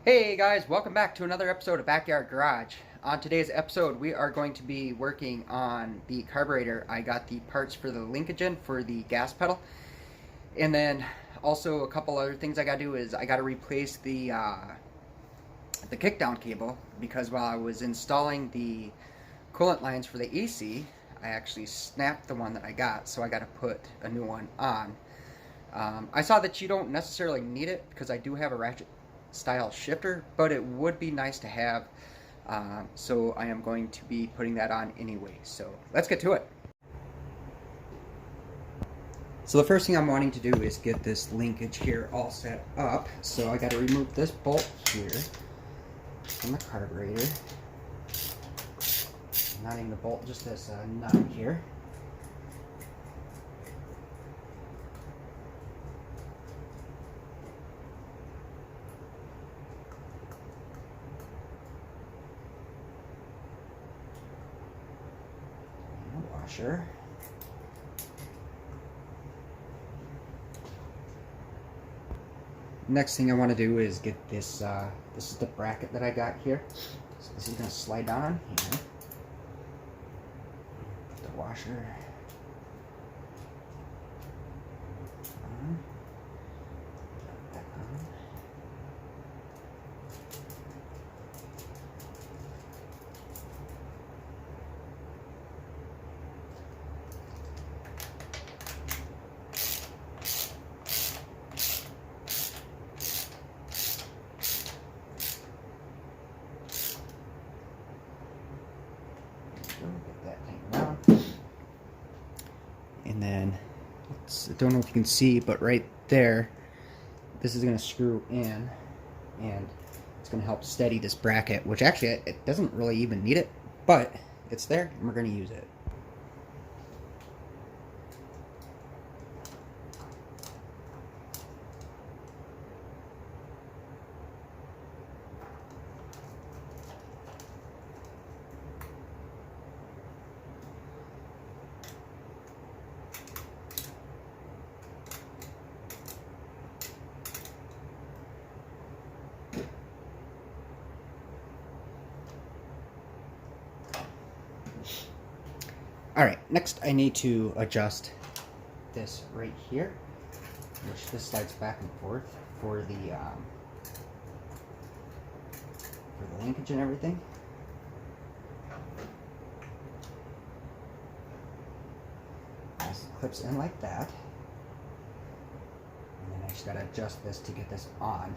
Hey guys, welcome back to another episode of Backyard Garage. On today's episode, we are going to be working on the carburetor. I got the parts for the linkage in for the gas pedal. And then also a couple other things I gotta do is I gotta replace the kickdown cable, because while I was installing the coolant lines for the AC, I actually snapped the one that I got, so I gotta put a new one on. I saw that you don't necessarily need it because I do have a ratchet style shifter, but it would be nice to have, so I am going to be putting that on anyway. So let's get to it. So the first thing I'm wanting to do is get this linkage here all set up. So I got to remove this bolt here from the carburetor. Not even the bolt, just this nut here. Washer. Next thing I want to do is get this, this is the bracket that I got here. So this is going to slide down on here. Put the washer on. Put that on. Get that thing down. And then, I don't know if you can see, but right there, this is going to screw in, and it's going to help steady this bracket, which actually, it doesn't really even need it, but it's there, and we're going to use it. Alright, next I need to adjust this right here, which this slides back and forth for the linkage and everything. This clips in like that. And then I just gotta adjust this to get this on.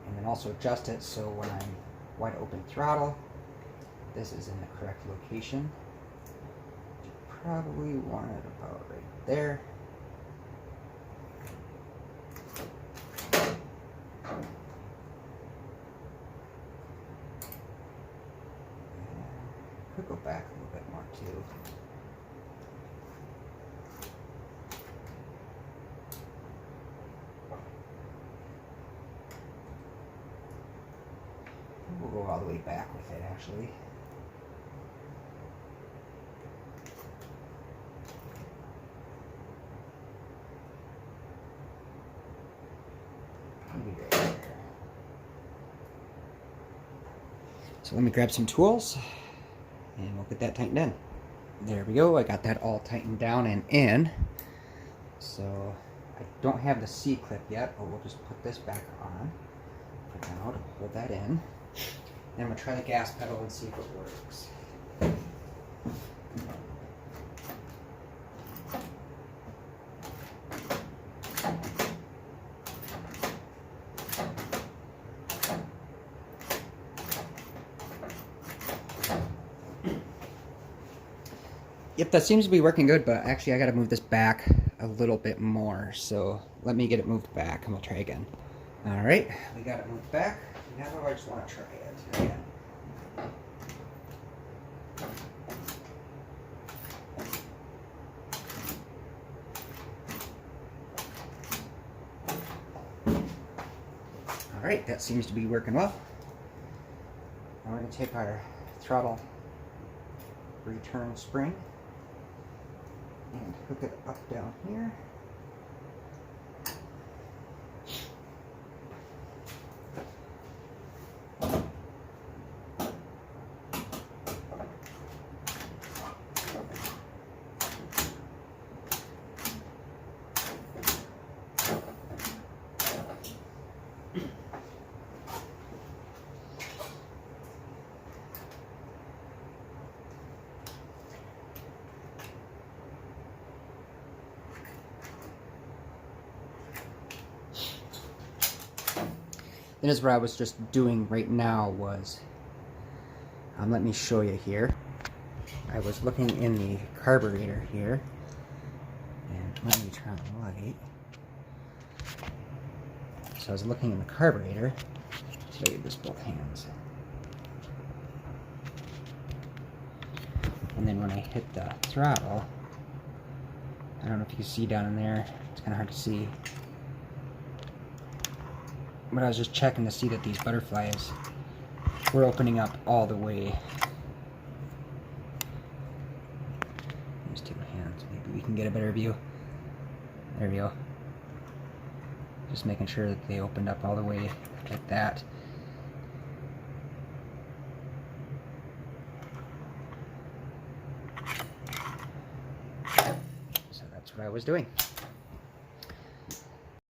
And then also adjust it so when I'm wide open throttle, this is in the correct location. Probably want it about right there. Could go back a little bit more too. We'll go all the way back with it actually. So let me grab some tools and we'll get that tightened in. There we go, I got that all tightened down and in. So I don't have the C-clip yet, but we'll just put this back on for now to hold that in. And I'm going to try the gas pedal and see if it works. Yep, that seems to be working good, but actually I gotta move this back a little bit more. So let me get it moved back and we'll try again. Alright, we got it moved back. Now I just want to try it again. Alright, that seems to be working well. Now we're going to take our throttle return spring and hook it up down here. That is what I was just doing right now was, let me show you here. I was looking in the carburetor here, and let me turn on the light. So I was looking in the carburetor. Show you this both hands. And then when I hit the throttle, I don't know if you can see down in there, it's kind of hard to see. But I was just checking to see that these butterflies were opening up all the way. There's two hands, maybe we can get a better view. There we go. Just making sure that they opened up all the way like that. So that's what I was doing.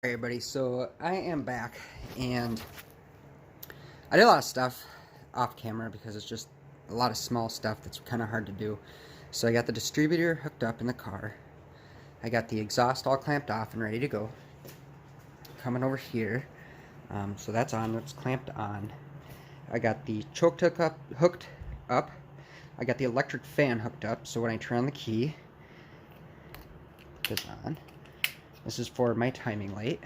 Hey everybody, so I am back, and I did a lot of stuff off camera because it's just a lot of small stuff that's kind of hard to do. So I got the distributor hooked up in the car. I got the exhaust all clamped off and ready to go. Coming over here, so that's on, that's clamped on. I got the choke hooked up. I got the electric fan hooked up, so when I turn on the key, it's on. This is for my timing light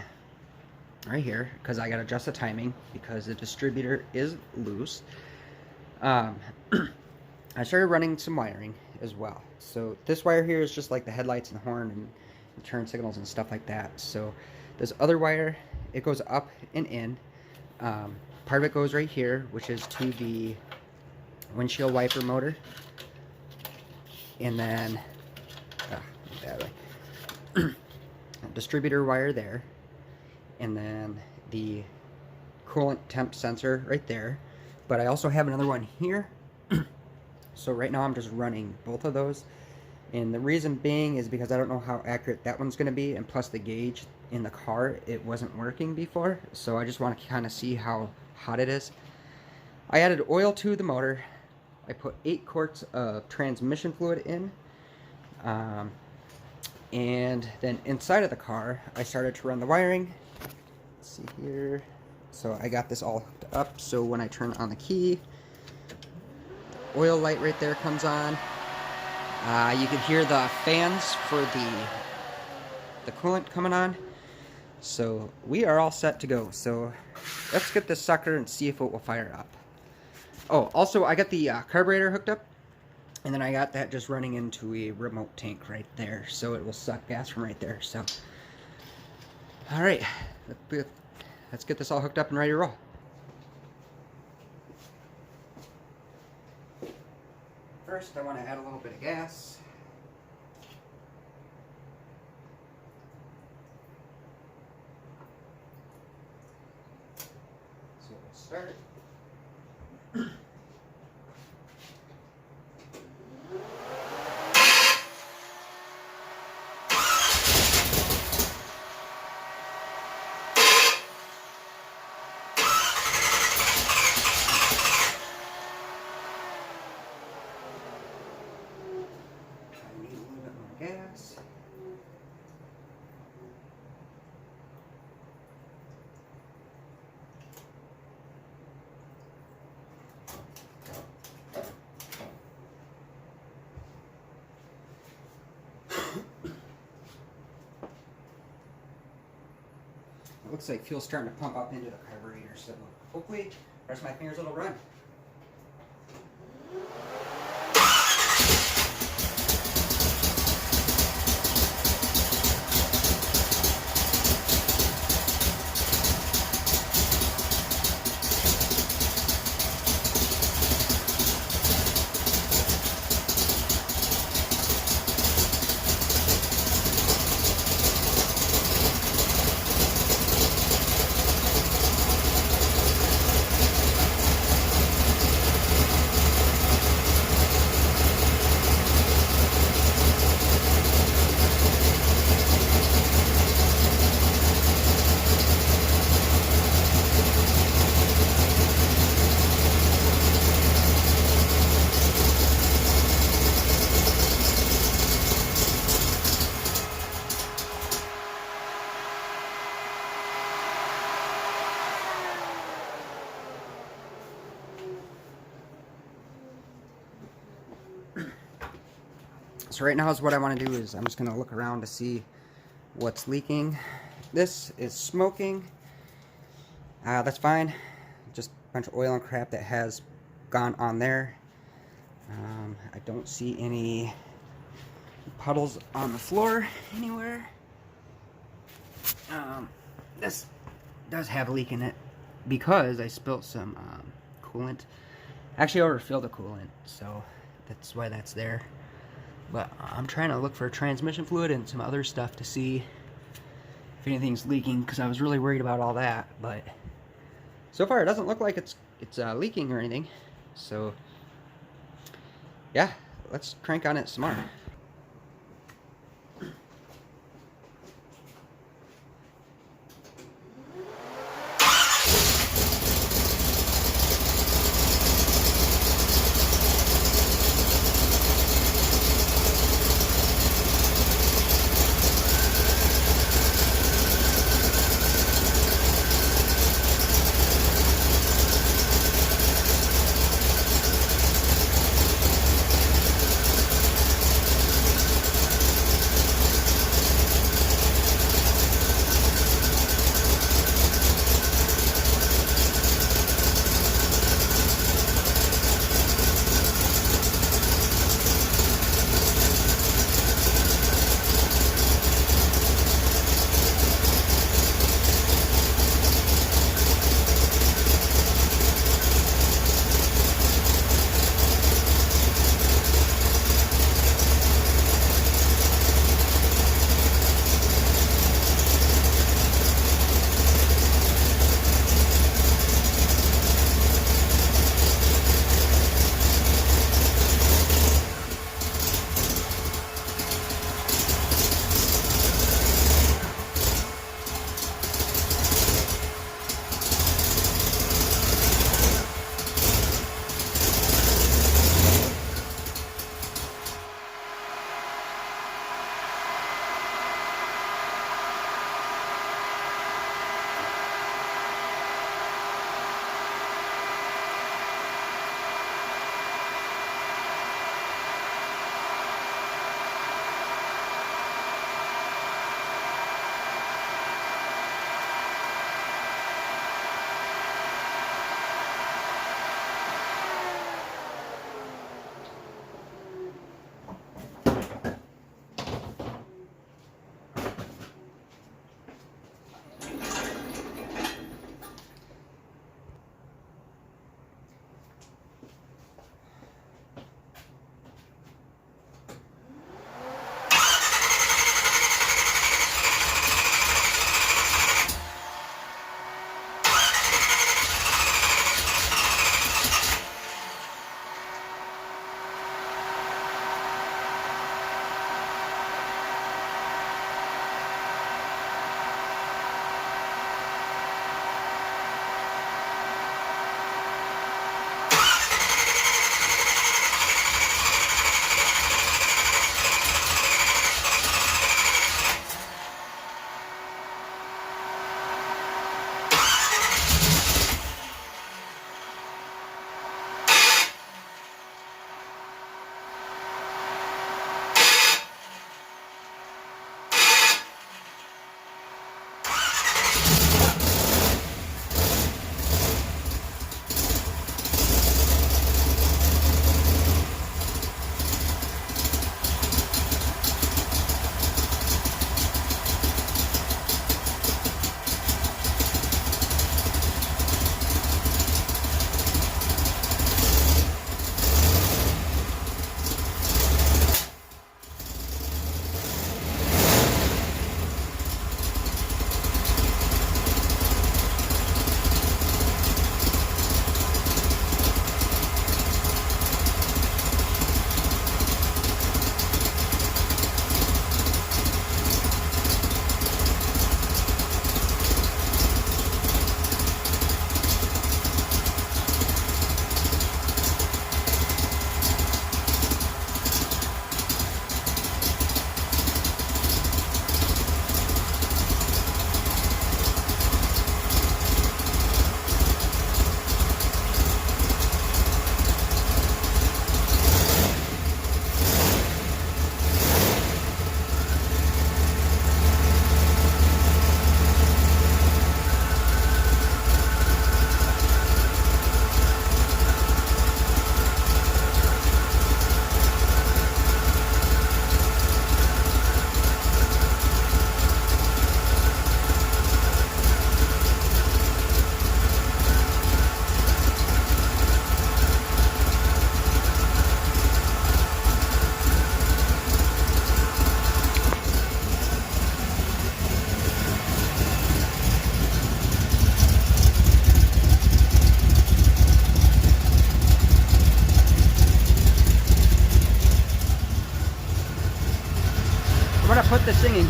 right here, because I got to adjust the timing because the distributor is loose. I started running some wiring as well. So this wire here is just like the headlights and horn and turn signals and stuff like that. So this other wire, it goes up and in. Part of it goes right here, which is to the windshield wiper motor. And then, that way. Distributor wire there, and then the coolant temp sensor right there. But I also have another one here. So right now I'm just running both of those, and the reason being is because I don't know how accurate that one's going to be, and plus the gauge in the car, it wasn't working before, so I just want to kind of see how hot it is. I added oil to the motor. I put 8 quarts of transmission fluid in. And then inside of the car, I started to run the wiring. Let's see here. So I got this all hooked up, so when I turn on the key, oil light right there comes on. You can hear the fans for the coolant coming on. So we are all set to go. So let's get this sucker and see if it will fire up. Oh, also I got the carburetor hooked up. And then I got that just running into a remote tank right there, so it will suck gas from right there. So, all right, let's get this all hooked up and ready to roll. First, I want to add a little bit of gas. So we'll start. Gas. It looks like fuel's starting to pump up into the carburetor, so hopefully, press my fingers, it'll run. So right now is what I want to do is I'm just going to look around to see what's leaking. This is smoking. That's fine. Just a bunch of oil and crap that has gone on there. I don't see any puddles on the floor anywhere. This does have a leak in it because I spilled some coolant. Actually, I overfilled the coolant, so that's why that's there. But I'm trying to look for transmission fluid and some other stuff to see if anything's leaking, because I was really worried about all that. But so far, it doesn't look like it's leaking or anything. So yeah, let's crank on it some more.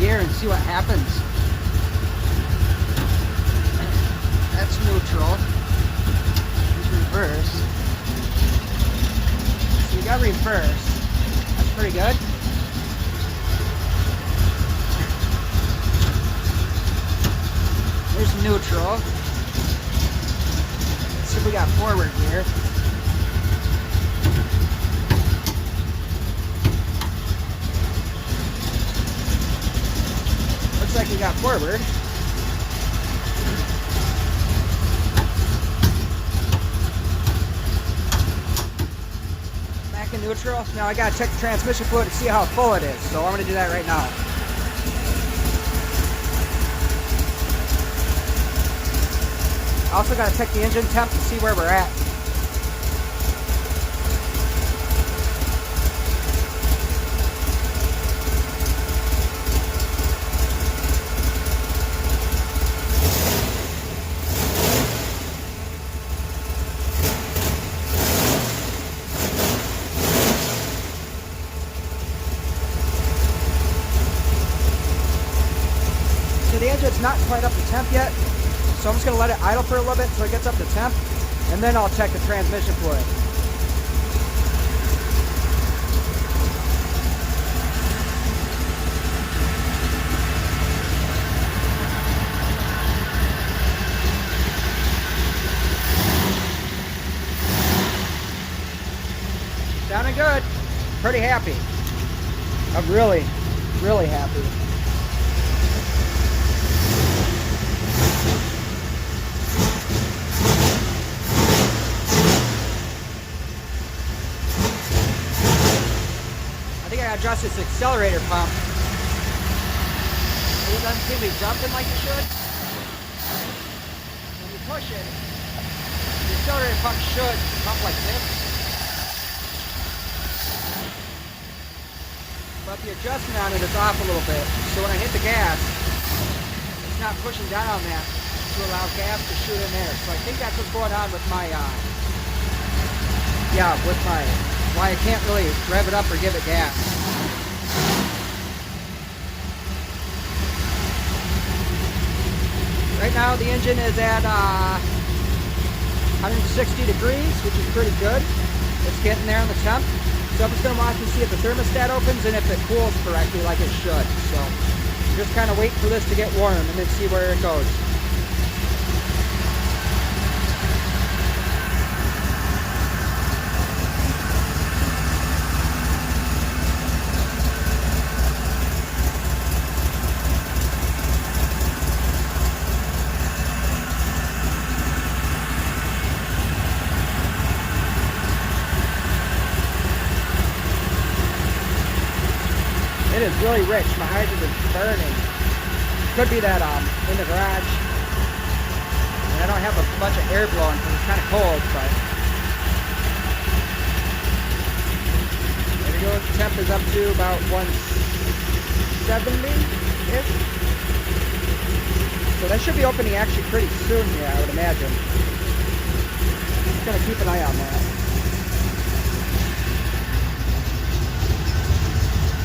gear and see what happens. That's neutral. Here's reverse. So we got reverse. That's pretty good. There's neutral. Let's see if we got forward gear. Looks like we got forward. Back in neutral. Now I gotta check the transmission fluid to see how full it is. So I'm gonna do that right now. I also got to check the engine temp to see where we're at. So the engine's not quite up to temp yet. So I'm just going to let it idle for a little bit so it gets up to temp, and then I'll check the transmission fluid. Sounding good. Pretty happy. I'm really, really happy. I adjust this accelerator pump. It doesn't seem to be jumping like it should. When you push it, the accelerator pump should pump like this. But the adjustment on it is off a little bit. So when I hit the gas, it's not pushing down on that to allow gas to shoot in there. So I think that's what's going on with my, why I can't really rev it up or give it gas. Right now the engine is at 160 degrees, which is pretty good. It's getting there on the temp. So I'm just going to watch and see if the thermostat opens and if it cools correctly like it should. So just kind of wait for this to get warm and then see where it goes. It is really rich. My eyes have been burning. Could be that in the garage. And I don't have a bunch of air blowing because it's kind of cold, but there we go. The temp is up to about 170-ish. So that should be opening actually pretty soon here, I would imagine. Just gonna keep an eye on that.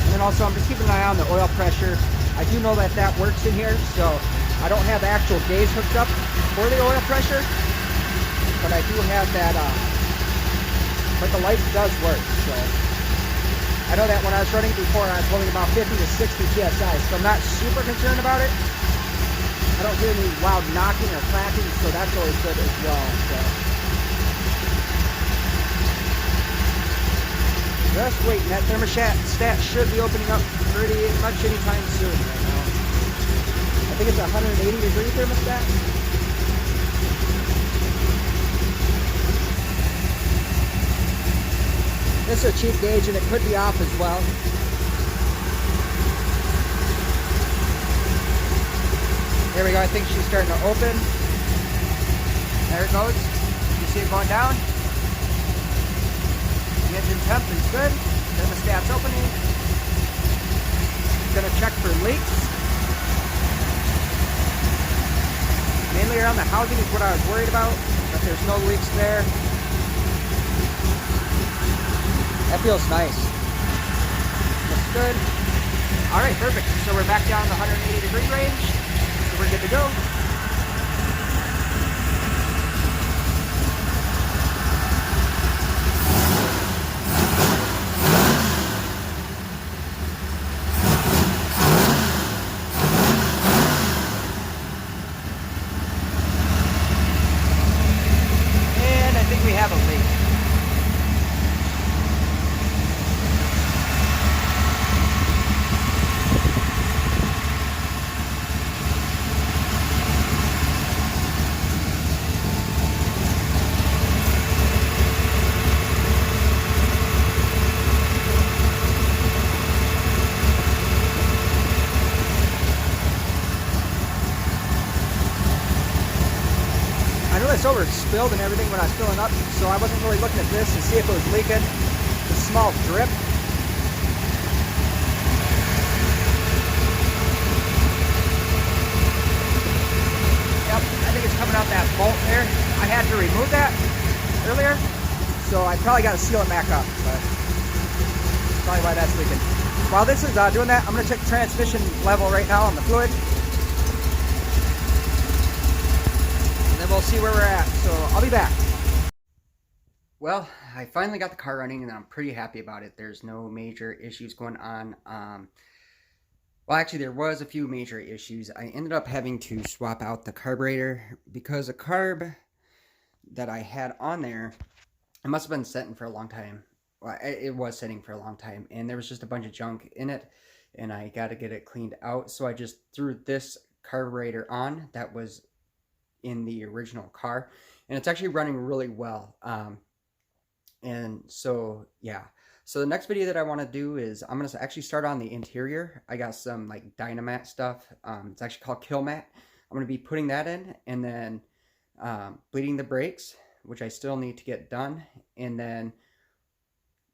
And also, I'm just keeping an eye on the oil pressure. I do know that that works in here, so I don't have the actual gauge hooked up for the oil pressure, but I do have that, but the light does work, so. I know that when I was running before, I was holding about 50 to 60 PSI, so I'm not super concerned about it. I don't hear any loud knocking or clacking, so that's always good as well, so. Just waiting. That thermostat should be opening up pretty much anytime soon right now. I think it's a 180 degree thermostat. This is a cheap gauge and it could be off as well. There we go. I think she's starting to open. There it goes. You see it going down? The engine temp is good. Thermostat's opening. Gonna check for leaks. Mainly around the housing is what I was worried about, but there's no leaks there. That feels nice. Looks good. All right, perfect. So we're back down in the 180-degree range. So we're good to go. And I think we have a leak. I know this over spilled and everything when I was filling up, so I wasn't really looking at this to see if it was leaking. A small drip. Yep, I think it's coming out that bolt there. I had to remove that earlier, so I probably got to seal it back up, but that's probably why that's leaking. While this is doing that, I'm going to check the transmission level right now on the fluid. And then we'll see where we're at, so I'll be back. Well, I finally got the car running and I'm pretty happy about it. There's no major issues going on. Well, actually, there was a few major issues. I ended up having to swap out the carburetor because the carb that I had on there, it must have been sitting for a long time. Well, it was sitting for a long time, and there was just a bunch of junk in it, and I got to get it cleaned out. So I just threw this carburetor on that was in the original car, and it's actually running really well. And so, yeah. So the next video that I want to do is I'm going to actually start on the interior. I got some like Dynamat stuff. It's actually called Kill Mat. I'm going to be putting that in and then bleeding the brakes, which I still need to get done. And then,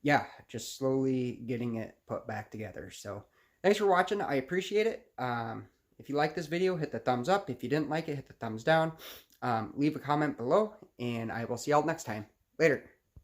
yeah, just slowly getting it put back together. So thanks for watching. I appreciate it. If you like this video, hit the thumbs up. If you didn't like it, hit the thumbs down. Leave a comment below, and I will see y'all next time. Later.